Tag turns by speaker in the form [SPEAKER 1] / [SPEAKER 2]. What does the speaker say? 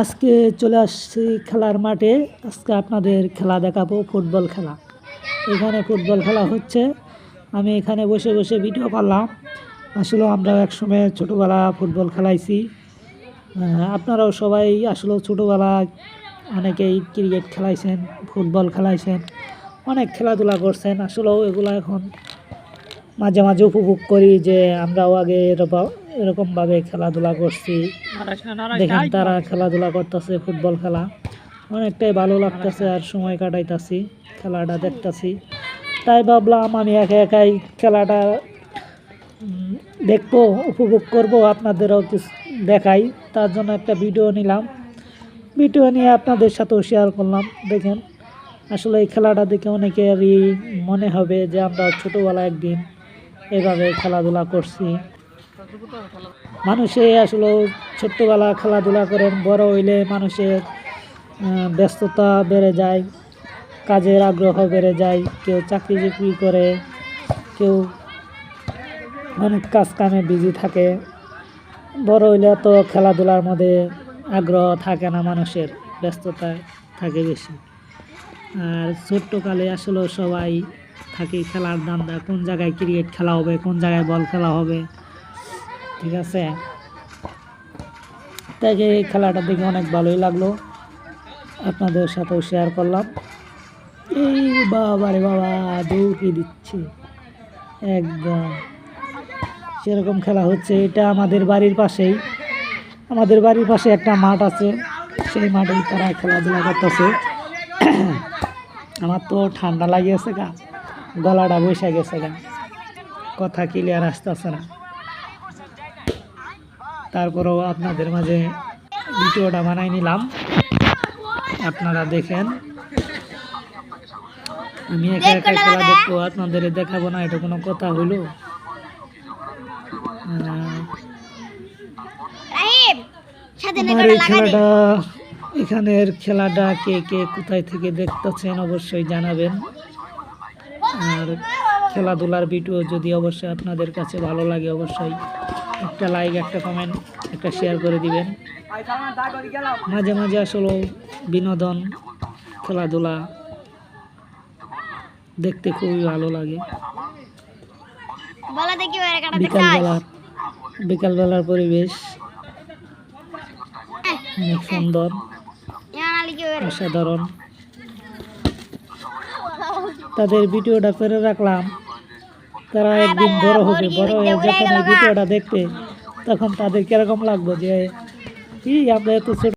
[SPEAKER 1] আজকে চলে আসছি খেলার মাঠে। আজকে আপনাদের খেলা দেখাবো, ফুটবল খেলা। এখানে ফুটবল খেলা হচ্ছে, আমি এখানে বসে বসে ভিডিও করলাম। আসলে আমরা একসময় ছোটোবেলা ফুটবল খেলাইছি। আপনারাও সবাই আসলে ছোটোবেলা অনেকেই ক্রিকেট খেলাইছেন, ফুটবল খেলাইছেন, অনেক খেলাধুলা করছেন। আসলেও এগুলো এখন মাঝে মাঝে উপভোগ করি যে আমরাও আগে এরকমভাবে খেলাধুলা করছি। দেখেন তারা খেলাধুলা করতেছে, ফুটবল খেলা অনেকটাই ভালো লাগতেছে আর সময় কাটাইতেছি, খেলাটা দেখতেছি। তাই ভাবলাম আমি একা একাই খেলাটা দেখবো, উপভোগ করব, আপনাদেরও কিছু দেখাই। তার জন্য একটা ভিডিও নিলাম, ভিডিও নিয়ে আপনাদের সাথেও শেয়ার করলাম। দেখেন আসলে এই খেলাটা দেখে অনেকেরই মনে হবে যে আমরা ছোটোবেলায় একদিন এভাবে খেলাধুলা করছি। মানুষে আসলে ছোট্টবেলা খেলাধুলা করেন, বড় হইলে মানুষের ব্যস্ততা বেড়ে যায়, কাজের আগ্রহ বেড়ে যায়। কেউ চাকরি করে, কেউ অনেক কাজ কামে বিজি থাকে। বড় হইলে তো খেলাধুলার মধ্যে আগ্রহ থাকে না, মানুষের ব্যস্ততায় থাকে বেশি। আর ছোট্টকালে আসলে সবাই থাকে খেলার ধান্দা, কোন জায়গায় ক্রিকেট খেলা হবে, কোন জায়গায় বল খেলা হবে, ঠিক আছে। তাই এই খেলাটা দেখে অনেক ভালোই লাগলো, আপনাদের সাথেও শেয়ার করলাম। এই বাবা রে বাবা, দৌড়ি দিচ্ছে একদম, সেরকম খেলা হচ্ছে। এটা আমাদের বাড়ির পাশেই, আমাদের বাড়ির পাশে একটা মাঠ আছে, সেই মাঠেই তারা খেলাধুলা করতেছে। আমার তো ঠান্ডা লাগিয়েছে গা, গলাটা বসে গেছে গা, কথা ক্লিয়ার আসতেছে না। তারপরেও আপনাদের মাঝে ভিডিওটা বানাই নিলাম, আপনারা দেখেন। আমি একা একা খেলা দেখবো, আপনাদের দেখাবো না, এটা কোনো কথা হইলো? আমার এই খেলাটা, এখানের খেলাটা কে কে কোথায় থেকে দেখতেছেন অবশ্যই জানাবেন। আর খেলাধুলার ভিডিও যদি অবশ্যই আপনাদের কাছে ভালো লাগে, অবশ্যই একটা লাইক, একটা কমেন্ট, একটা শেয়ার করে দিবেন। মাঝে মাঝে আসলে বিনোদন, খেলাধুলা দেখতে খুবই ভালো লাগে। বিকালবেলার পরিবেশ অনেক সুন্দর, অসাধারণ। তাদের ভিডিওটা করে রাখলাম, তারা একদিন বড় হবে, বড় হয়ে যখন এই ভিডিওটা দেখবে তখন তাদের কিরকম লাগবে যে আমরা এত ছোট